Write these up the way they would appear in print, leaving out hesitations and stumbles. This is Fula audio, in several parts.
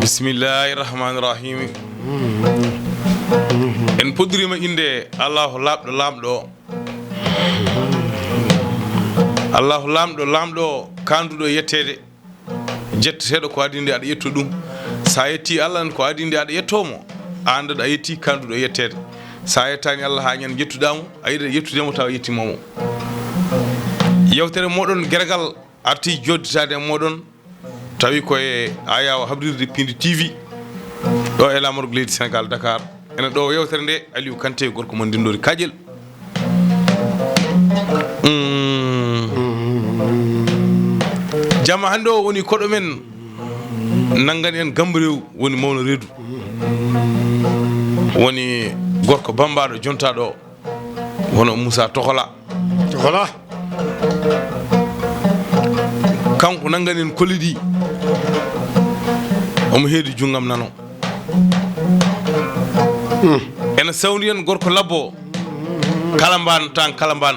bismillahi rahmani rahim. En poddirima inde Allahu labɗo lamɗo Allahu lamɗo kanduɗo yettede jetteteɗo ko adinde aɗa yetto ɗum sa yetti Allah ko adinde aɗa yettomo anda aɗa yetti kanduɗo yettede sa yettani Allah ha ñan jettuɗamo a yiɗa yettudemo taw yettimomo. Yewtere moɗon gergal arti jodditade e moɗon tawi koye ayawa habrirde Pindi TV ɗo e lamorgo leydi Sénégal Dakar ene ɗo yewtere nde Aliou Kanté gorko mon ndindori Kadiel. Jamma hande o woni koɗo men nanggani en Gamba Rew woni mawno reedu woni gorko bambaɗo jontaɗo wono Moussa Tohola kanko nanggani en kolliɗi omo heedi junggam nano ene sawni en gorko labbo Kalamban tan Kalamban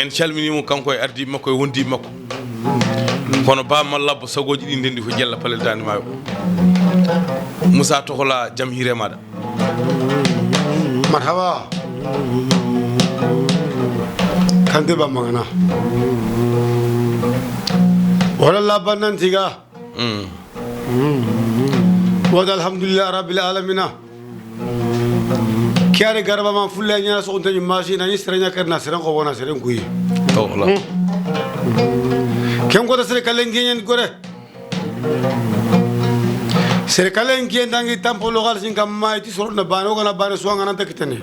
en calminimo kanko e ardiɓe makko e wondiɓe makko kono bammal labbo sagoji ɗi ndendi ko jella palel dande maayo. Moussa Tohola jaam hiire maɗa. marhaba Kanté bambagana wala labanantiga wada alhamdulillah rabbil alamina kiare garba man fulle nyana so onta masi nani serenya karna seren ko wona seren kuyi Tohola ken ko sere kalen genyen gore sere kalen gen dangi tampo local sin kam mayti so na bano gona bano so ngana takitene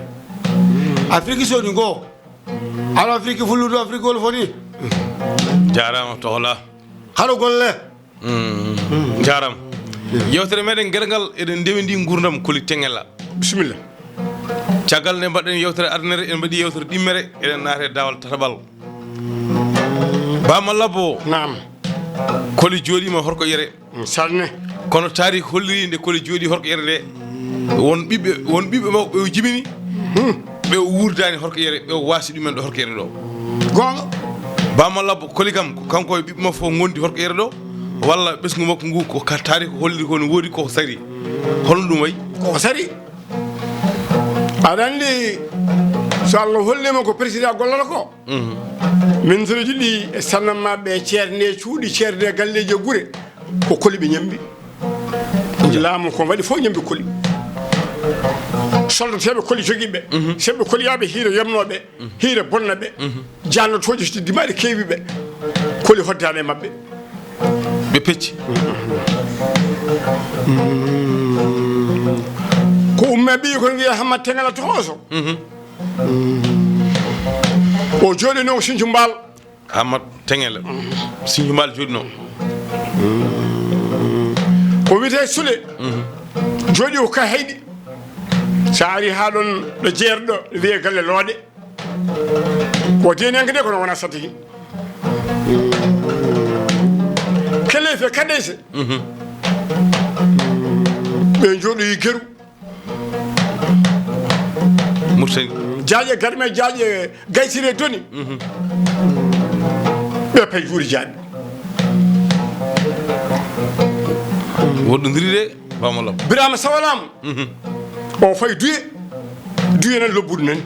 afriki so ngo ala afriki fullu do afriki wol foni jarama Tohola haro golle jaram yewtere meɗen gergal eɗen ndewendi gurdam koli tengela bismillah caggal nde mbaɗen yewtere arnere en mbaɗi yewtere ɗimmere eɗen naate dawal tataɓal bama labbo naam koli jooɗima horko yere salne kono taari holliri nde koli jooɗi horko yere nde won ɓiɓɓe mawɓe ɓe jibini ɓe wurdani horko yere ɓe wasi ɗumen ɗo horko yere ɗo gonga bama labbo koli kam kanko e ɓiɓɓe makko fof gondi horko yere ɗo walla ɓesgu makko ngu ko taari ko holliri ko no woodi koko sari holno ɗum wayi ko sari aɗa andi so Allah hollima ko président gollata ko ministre ji ɗi e sannanmaɓe ceerde cuuɗi ceerde galleji e guure ko koli ɓe ñambi laamu ko waɗi fof ñambi koli soldateɓe koli joguiɓe seɓe koliyaɓe hiire yamnoɓe hiire bonnaɓe jannotoji so dimaɗi keewi ɓe koli hoddani e mabɓe ɓe pecci ko umme ɓi ko wiya Hammat Tengala Tohoso o jooɗino ko Sinthiou Mbal Hammat Tengala Sinthiou Mbal jooɗino ko wiyete Sule jooɗi ko ka heyɗi sa ari ha ɗon ɗo jeerɗo wiye galle looɗe ko denenke de kono wona satiki kelefe kadese ɓe jooɗoyi geru Moursani jaaƴe garme jaaƴe gaysire doni ɓe pay juuri jaaɓe woɗɗodiri de bama labbo Birama Sawalamu o fay duye nan lobbude nani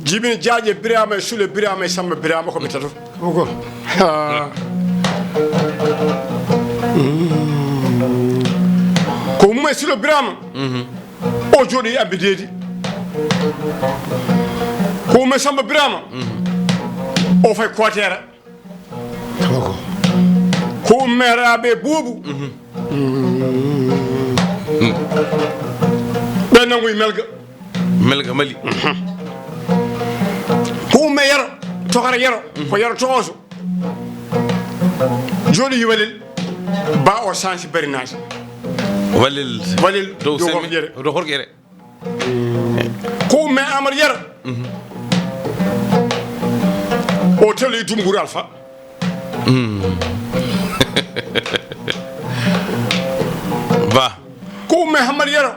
jibini jaaƴe Birama e Sule Birama e Samba Birama ko ɓe tato koko ko mum e Sule Birama o jooɗoyi abbideedi ko mum e Samba Birama o fay Kotera ko ummeraɓe Boubou ɓe nangoyi melga Mali ko umme yero tokara yero ko yero Tohoso jooɗoyi Walel ba o sansi barinage Walel dow Horƴere do Horƴere ko umme Amadou Yero o telli Dunguru Alpha ba ko umme Hamad Yero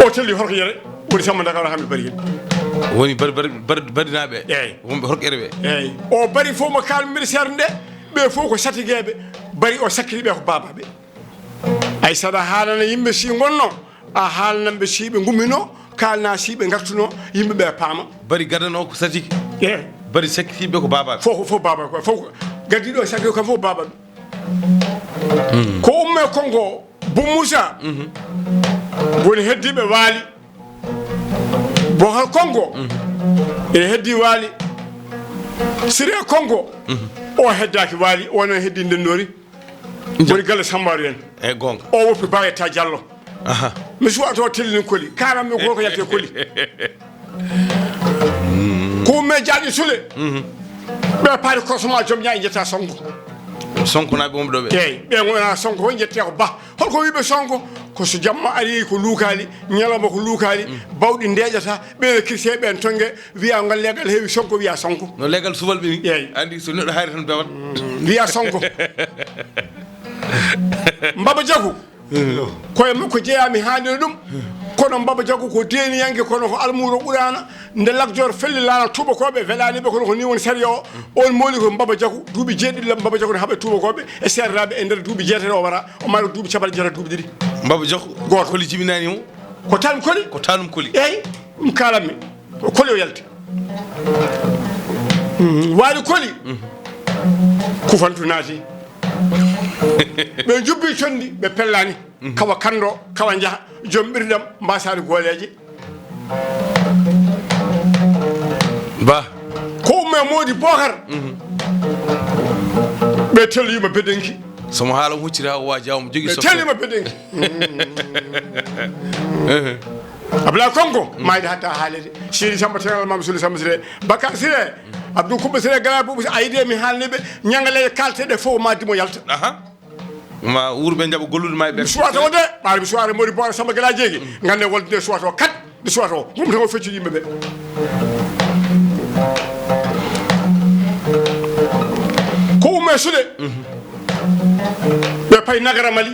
o telli horko yere woni Samba Dakar hammi bari woni bari nabe wonbe horkere be eyyi o bari fo mo kal ministére nde ɓe fof ko satigueɓe bari o sakkili ɓe ko babaɓe ay saɗa haalana yimɓe si gonno a haalnanɓe si ɓe gummino kalna si ɓe gartuno yimɓeɓe paama bari gadano ko satiki eyyi bari sakkitiɓe ko babaɓe fof babaɓe ko fof gaddiɗo sakki kam fof babaɓe ko umme Kongo Bou Moussa woni heddiɓe waali Bokar Kongo ene heddi waali Siré Kongo o heddaki waali wona heddi ndennori woni galle Sambaaru en e gonga o woppi Bayetta Diallo mi suwa to tellini koli karam mi ko yette koli ko me jaadi sule be paari kosoma jom nyaa jetta Sonko nabe won do be eyyi be ngona Sonko won jette ko ba holko wiibe Sonko ko so jamma ari ko luukali nyalama ko luukali bawdi ndejata be kirse ben tonge wiya ngal legal heewi Sonko wiya Sonko no legal suwal bi ni andi so neddo hayri tan bewat wiya Sonko Mbaba Diakou koye makko jeeyami haandino ɗum kono Mbaba Diakou ko deniyanke kono ko almuro ɓurana nde lakjor felli laana tubakoɓe welaniɓe kono ko ni woni sariya o on mooli ko Mbaba Diakou duuɓi jeeɗiɗi Mbaba Diakou ne haaɓe tubakoɓe e serraɓe e nder duuɓi jeetati o wara o mari duuɓi capanɗe jeetati duuɓi ɗiɗi Mbaba Diakou goto koli jibinani mo ko tanum koli koli eyyi ɗum kalanmi ko koli o yalti waali koli kufantu naati ɓe jubbi condi ɓe pellani kawa kando kawa jaaha joom ɓirdam mbasari gooleje ba ko umme Mody Bocar ɓe tellima bedenki somo haala huccira o wa jawmo jogi so tellima bedenki Abdoulaye Konko mayde hatta haalede Sidi Samba Tegal Mame Souli Samba Siré Bakar Siré Abdou Koumba Siré Gala Boubou ayide mi haalniɓe ñangaleje kalteɗe fof ma dimo yalta ma wurɓe jaɓa gollude ma ɓe suwata o de ɓaade mi suwata Mody Bocar Samba Gala jeegui gande wolde suwata o kat de suwata o mum tan o fecci yimɓeɓe ko umme Soule ɓe payi Nagara Mali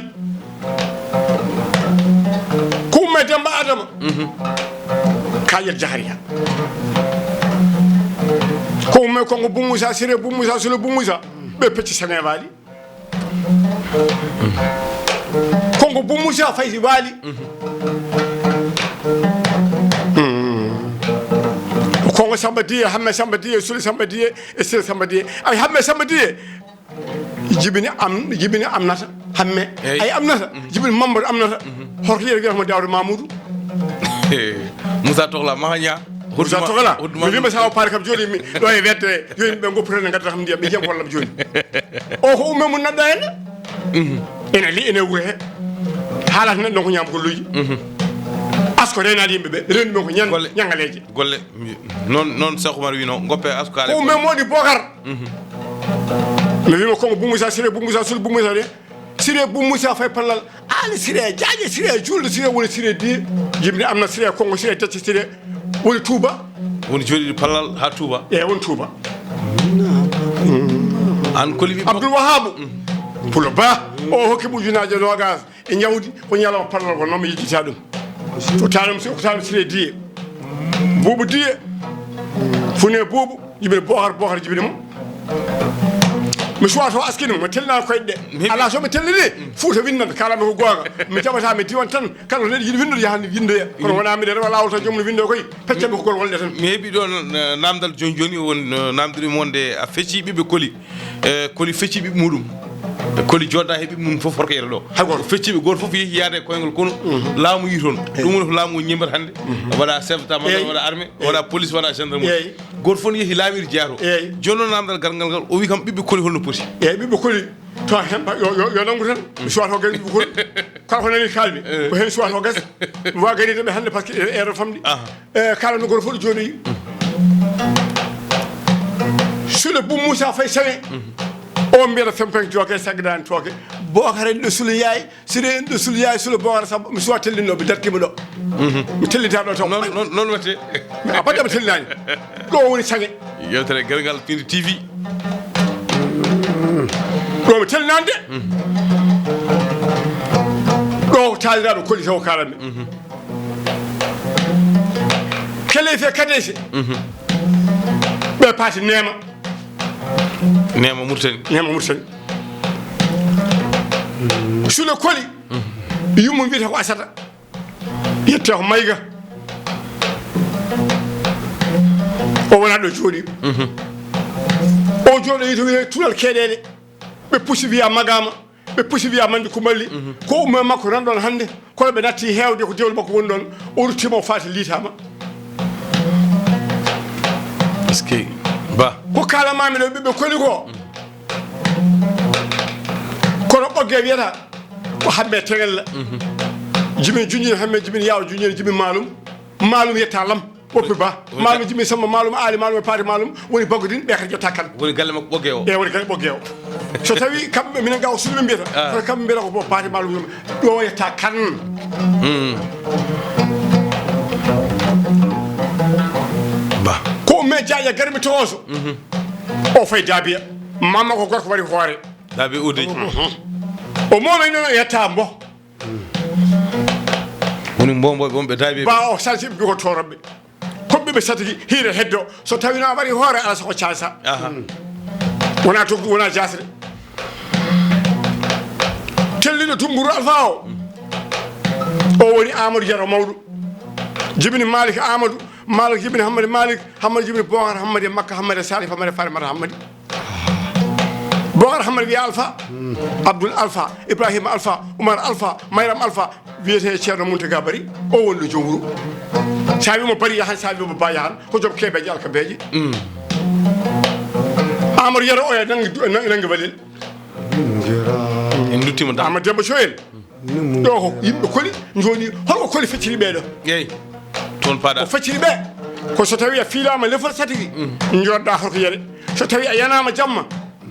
ko umme Demba Adama kaƴel jahariya ko umme Kongo Bou Moussa Siré Bou Moussa Soule Bou Moussa ɓe pecci Séné waali Kongo Bou Moussa fayti waali Kongo Samba Diye Hamme Samba Diye Soule Samba Diye e Siré Samba Diye ay Hamme Samba Diye jibini amnata hamme ay amnata jibini Mamadou amnata horto yere wiyata mo Daouda Mamoudou Moussa Tokla mahanya Moussa Tokla mi wima sawo paari kam joni mi ɗo e wedde joni ɓe gopputene gaddata kam ndiyam ɓe jiyam kollam joni o ko umme mum nadɗa henne ene li ene wuuro he haalata neɗɗo ko ñaam golluji asko renade yimɓeɓe rendu men ko ñangaleje golle non Cheikh Oumar wino goppe asko ale ko umme Mody Bocar mi wima Kongo Bou Moussa Siré Bou Moussa Soule Bou Moussa de Siré Bou Moussa fay pallal ali Siré jaaje Siré julde Siré woni Siré Diye jibini amna Siré Kongo Siré Déthié Siré woni Touba woni joɗiɗo pallal ha Touba woni Touba an koliɓe Abdoul Wahabou pulo ba o hokki ujunaje nogas e ñawdi ko ñalawma pallal ko noon mi yejjita ɗum ko tanum Siré Diye Boubou Diye fune Boubou jibini Bocar jibini mo mi suwato askini mo tellina koyɗe ɗe ala somi tellini Fouta windande kalami ko gonga mi jaɓata mi diwan tan kala neɗɗo yiiɗi windude yahande windoya kono wona miɗe rewa lawol tan jomum ne windo koy peccaɓe ko gol wonde tan mi heeɓi ɗo namdal joni won namdiri wonde a fecci ɓiɓɓe koli fecci ɓiɓɓe muɗum koli joɗɗa heeɓi mum foof horko yeɗa ɗo haygoto fecciɓe goto foof yeehi yaade koyngal kono laamu yi toon ɗum woni ko laamu ñimbata hannde waɗa chef d'état major waɗa armée waɗa police waɗa gendarmerie goto fof ne yeehi laamiri jeeyato joni noon namdal gargal ngal o wi kam ɓiɓɓe koli holno poti ɓiɓɓe koli to hen yo nangu tan mi suwato gari ɓiɓɓe koli kala ko nani kalmi ko hen suwato gas mi wawa garideɓe hannde par ce que ero famɗi kalano goto fof ɗo jooɗoyi Soule Bou Moussa Faye Séné o mbiyata fempen jooke sagdani tooke Bocar en ɗo Soule yaay Siré en ɗo Soule yaay Soule Bocar Samba mi suwa tellinnoɓe dartima ɗo mi tellita ɗo taw non watte a baɗɗama tellinani ɗo woni sange yewtere Galgal Pindi TV ɗo mi telnande ɗo taaliraɓe koli taw kalanɓe kelefe kadese ɓe paati nema Mauritanie sule koli yummo wiyata ko Asata yette ko Mayga o wona ɗo jooɗi o jooɗo yito wiye tulal keeɗele ɓe pusi wiya magama ɓe pusi wiya mande kumalli ko umme makko nan ɗon hannde kono ɓe natti hewde ko dewle makko woni ɗon o ruttima o faati liitama eske ba ko kalamami ɗo ɓiɓɓe koli ko kono ɓogge wiyata ko hamme tegella jimin junjini hamme jimin yaw junjini jimin malum yetta lam ɓoppi ba malum jimin samma malum aali malum e paati malum woni baggodin ɓe kadi jotta kan woni galle makko ɓogge o woni galle ɓogge o so tawi kamɓe minen gaw suɗuɓe mbiyata kono kamɓe mbiyata ko bo paati malum ɗo yetta kan ba ko umme Diadia garmi towoso o fayi Daabiya mamma ko gorko waɗi hoore Daabiya udeji o mono noon yetta mbo woni mbomboɓe wonɓe Daabiya ba o salti ɓe ko toroɓɓe koɓɓeɓe satigi hiire heddo so tawi no waɗi hoore ala soko casa wona togdu wona jasre telliɗo Tumburu Alpha o woni Amadou Diaro mawɗo jibini Malik Amadou Malik jibini Hammadi Malik Hammadi jibini Bocar Hammadi Makka Hammadi Salif Hammadi Farimata Hammadi Bocar Hammadi wiya Alpha Abdoul Alpha Ibrahima Alpha Oumar Alpha Mayram Alpha wiyete ceerno Mountaga Bari o woni ɗo joom wuro sa wimo Bari yahan sa wimo Ba yahan ko joom keɓeje alkabeje Amadou Diaro oya nangi walel en duttima da Amadou Demba Soyel ɗo ko yimɓe koli joni holko koli fecciri ɓeɗo yeyi toon paɗa o fecciri ɓe ko so tawi a fiilama lefol satigi jodɗa holko yere so tawi a yanama jamma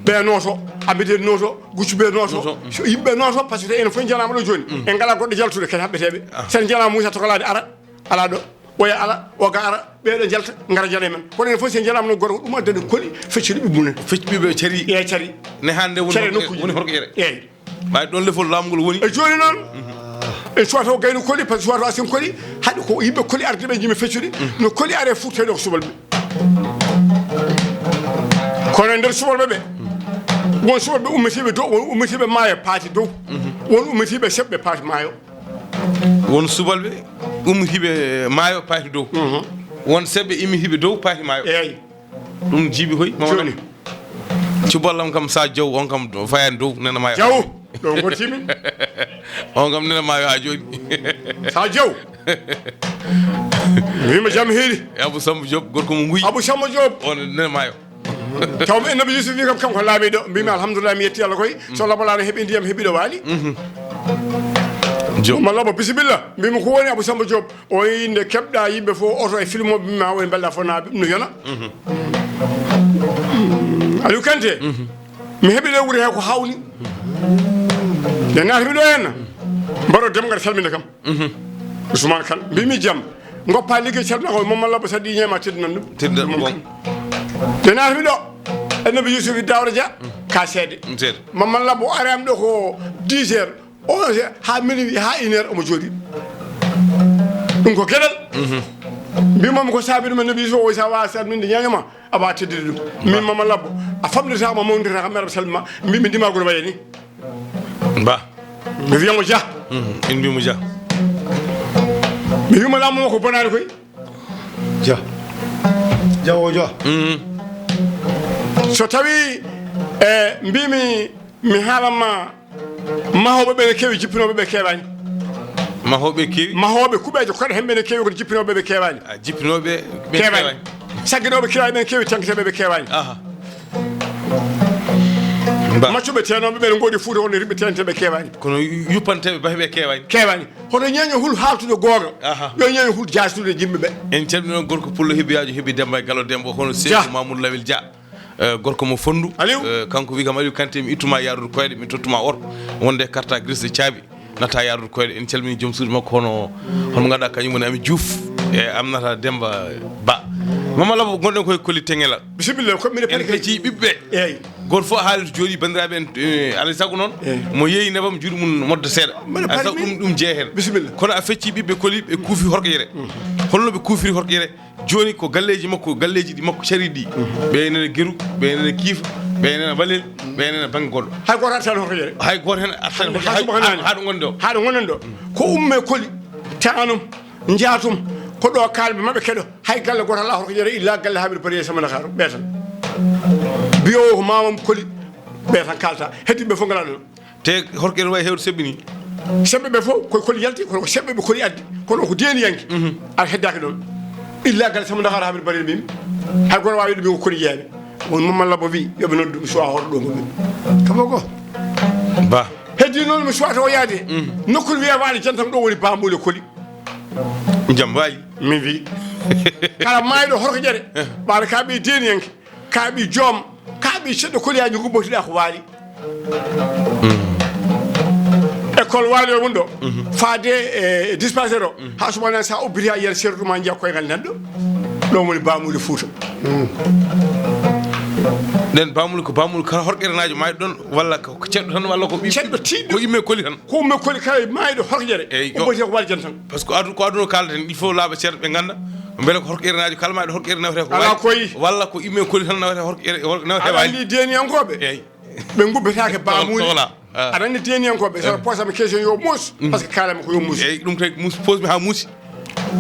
ɓe nooto abide nooto guccuɓe nooto yimɓe nooto par ce que enen fof janama ɗo joni en ngala goɗɗo jaltude kadi haɓɓeteɓe sen janama Moussa Tokolade ara ala ɗo oya ala oga ara ɓeɗo jalta gara jale men kono enen fof sen janama no goto ɗum addani koli fecciri ɓiɓɓunen fecci ɓiɓe cari cari ne hande woni horko yere eyyi ɓawi ɗon lefol lamgol woni e joni noon en suwata o gayno koli par ce que suwata asen koli haɗi ko yimɓe koli arde ɓe jimi feccude no koli are futtede ko subalɓe kono e nder subalɓe ɓe won subalɓe ummitiɓe dow won ummitiɓe maayo paati dow won ummitiɓe seɓɓe paati maayo won subalɓe ummitiɓe maayo paati dow won seɓɓe immitiɓe dow paati maayo eyyi ɗum jiiɓi hoy joni cuballam kam sa Diaw on kam fayani dow nena maayo Diaw ɗo gottimi on kam nena maayo ha joni sa Diaw wima jaam heeri Abou Samba Diop gorko mo guyi Abou Samba Diop on nena maayo tawmi Annabi Yusuf wi kam kanko laaɓiɗo mbimi alhamdulillah mi yetti Allah koye so labalano heeɓi ndiyam heeɓiɗo waali Diop ma laaɓa bisimilla mbimi ko woni Abou Samba Diop o yinde keɓɗa yimɓe fof oto e film oɓe mbima woni bella fof naaɓe ɗum no yona Aliou Kanté mi heeɓi ɗo wuuri he ko hawni nde natami ɗo henna mbaɗo demgal salminde kam Ousmane Kane mbimi jaam goppa ligguey calmina ko Mamadou Labo sa ɗi ñeema teddunan ɗum teddunan ɗum nde natami ɗo Annabi Yusuf Daouda Dia ka seede Mamadou Labo ari am ɗo ko 10 heures 11 heures ha minuit ha 1 heure omo jooɗi ɗum ko gueɗal mbimami ko saabi ɗum Annabi Yusuf o sa wawa salminde ñañoma awa teddude ɗum min Mamadou Labo a famɗitama mawdita kam mbeɗa salmima mbimi ndimagol waye ni ba mi wiyamo Dia en mbimo Dia mi wima lamumo ko bonani koye Dia o Dia so tawi mbimi mi haalanma mahoɓe ɓe ne kewi jippinoɓe ɓe kewani mahoɓe kewi mahoɓe kuɓeje koɗa hemɓe ne kewi koto jippinoɓe ɓe kewani jippinoɓe ɓe kewani sagginoɓe kiraɓe ɓen kewi tanketeɓe ɓe kewani maccuɓe tenoɓe ɓe ne goodi Fouta wonno riɓe tenteɓe kewani kono yuppanteɓe baheɓe kewani hoto ñeño hul haltude gonga yo ñeño hul jasnude jimɓeɓe en calmini noon gorko pullo heeɓiyajo heeɓi Demba e Gallo Demba hono Seydou Mamoudou Lawel Dia gorko mo fondu kanko wi kam Aliou Kanté mi ittuma yarude koyɗe mi tottuma oto wonde carte grise caabi nata yarude koyɗe en calmini joom suudu makko hono ganduɗa kañum woni Ami Diouf e amnata Demba Ba mama labo gonɗen koye koli teŋela bisimilla ko mine en pecci ɓiɓɓe eyyi goto fof haalito jooɗi bandiraɓe en alay saago noon mo yeeyi nebam juuɗe mum modda seeɗa alay saago ɗum jeeya hen bisimilla kono a fecci ɓiɓɓe koli ɓe kuufi horƴere holno ɓe kuufiri horƴere joni ko galleji makko galleji ɗi makko cari ɗi ɓe nene gueru ɓe nene kiifa ɓe nene balel ɓe nene banggue goɗɗo hay goto artani horƴere hay goto hen artani haɗo gonɗi o haɗo gonen ɗo ko umme koli tanum jaatum ko ɗo kalɓe maɓe keɗo hay galle goto ala horƴere illa galle haɓiɗo paari sama Dakar ɓe tan biyo ko mamam koli ɓe tan kalta heddiɓe fof ngala ɗon te horƴere wawi hewde seɓɓini seɓɓe ɓe fof koye koli yalti kono ko seɓɓe ɓe koli addi kono ko deniyanke aɗa heddaki ɗon illa galle sama Dakar haɓiɗo paari mbimi hay goto wawi ɗumi ko koli jeeyaɓe on Mamadou Labo wi yoɓe noddu mi suwa hoto ɗo ngomi kabo ko ba heddi noon mi suwata o yaade nokkude wiya waali jantam ɗo woni bamule koli jaam wayi min wi kala mayɗo horkoƴere ɓaɗa ka ɓi deniyanke ka ɓi joom ka ɓi seɗɗo koliyaji gubbotiɗa ko waali école waali o mum ɗo faade e dispensaire o ha sumana sa ubbiti a yiyat sertuma jiya koyngal nanɗo ɗo woni bamule Fouta nden bamul ko bamul kala horƴerenajo mayɗo ɗon walla ko ceɗɗo tan walla ko ceɗɗo tiɗɗo ko imme koli tan ko umme koli kala mayɗo horƴere ubboti ko waali jantam par ce que ko aduna kaldaten il faut laaɓa ceerno ɓe ganda beele ko horƴerenajo kala mayɗo horƴere nawete ko ala koyi walla ko imme koli tan nawete horƴere nawete aɗa andi deniyankoɓe eyyi ɓe gubbetake bamuli voilà aɗa andi deniyankoɓe saɗa posami question yo muus par ce que kalami ko yo muus eyyi ɗum tagi mus pose mi ha muusi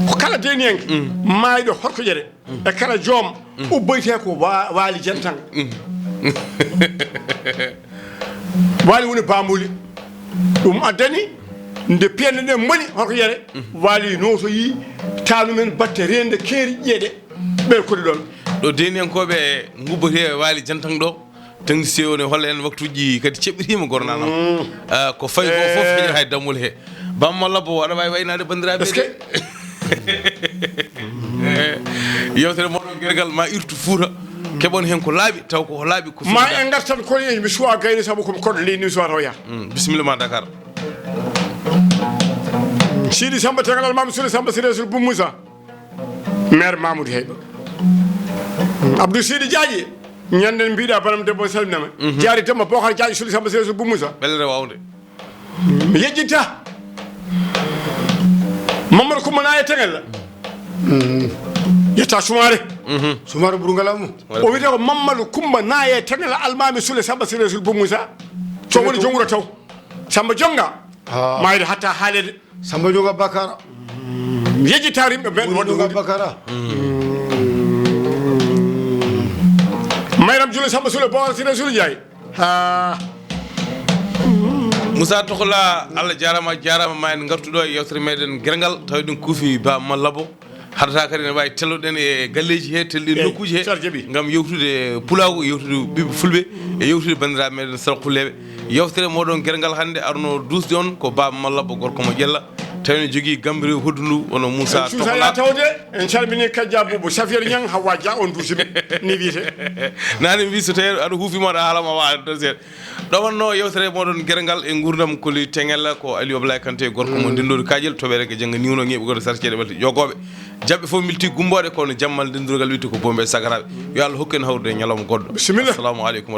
ko kala deniyanke mayɗo horkoƴere e kala joom ubboyte ko waali jantan waali woni bamuli ɗum addani nde piyande ɗe moni horkoƴere waali notoyi tanumen batte rende keeri ƴeeɗe ɓen kodi ɗon ɗo deniyankoɓe gubboti e waali jantan ɗo technicien o ne holla en waktuji kadi ceɓɓitima gorna noon ko fayi ko foof heƴata hay dammol he Bamma Labo aɗa wawi waynade bandiraɓe yewtere moɗon gueɗgal ma irtu Fouta keɓon hen ko laaɓi taw ko laaɓi ko ma en gartan koye mi suwa gayni saabu komi koɗo leydi mi suwata o yaha bisimilla ma Dakar Sidi Samba Tegal Almami Souli Samba Sirésul Bou Moussa maire Mamoudou Heyba Abdou Sidi Diadji ñanden mbiɗa banam debbo salminama jaari temma Bokar Diadji Souli Samba Sirésul Bou Moussa ɓellere wawde mi yejjinta Mamadou Coumba e Tegal yetta Soumare Soumare Bourgalamu o wiyete ko Mamadou Coumba e Tegal Almami Souli Samba Sirésul Bou Moussa so woni jongura taw Samba Jonga mayde hatta haalede Samba Jonga Bakara yejjita rimɓe ɓen Jonga Bakara Mayram Jule Samba Soule Bawal Sine Soule Ndiaye ha Moussa Tokola Allah jarama ma en gartuɗo e yewtere meɗen guergal tawi ɗum kuufi Bamma Labo haɗata kadi ne wawi telloɗen e galleji he telɗi nokkuji he gam yewtude pulago yewtude ɓiɓɓe fulɓe e yewtude bandiraɓe meɗen sarkuleɓe yewtere moɗon guergal hande arno dusde on ko Bamma Labo gorko mo ƴella tawi ne jogui gambiri hoddundu wono Moussa Tokola tawde en calmini Kadja Boubou Safir Niang Hawa Dia on dusimi ni wiyete nani mbi so tawi aɗa huufima ɗa haalama wawa ɗon seeɗa ɗo wonno yewtere moɗon guergal e gurdam koli Teŋel ko Aliou Ablaye Kanté gorko mo ndendori Kadiel toɓere ko jangga niwno ngeɓe goto sarceɗe ɓalti jogoɓe jabɓe fof milti gumbode kono jammal ndendurgal witti ko Bombe Sagaraɓe yo Allah hokku en hawrude e ñalawma goɗɗo assalamu aleykum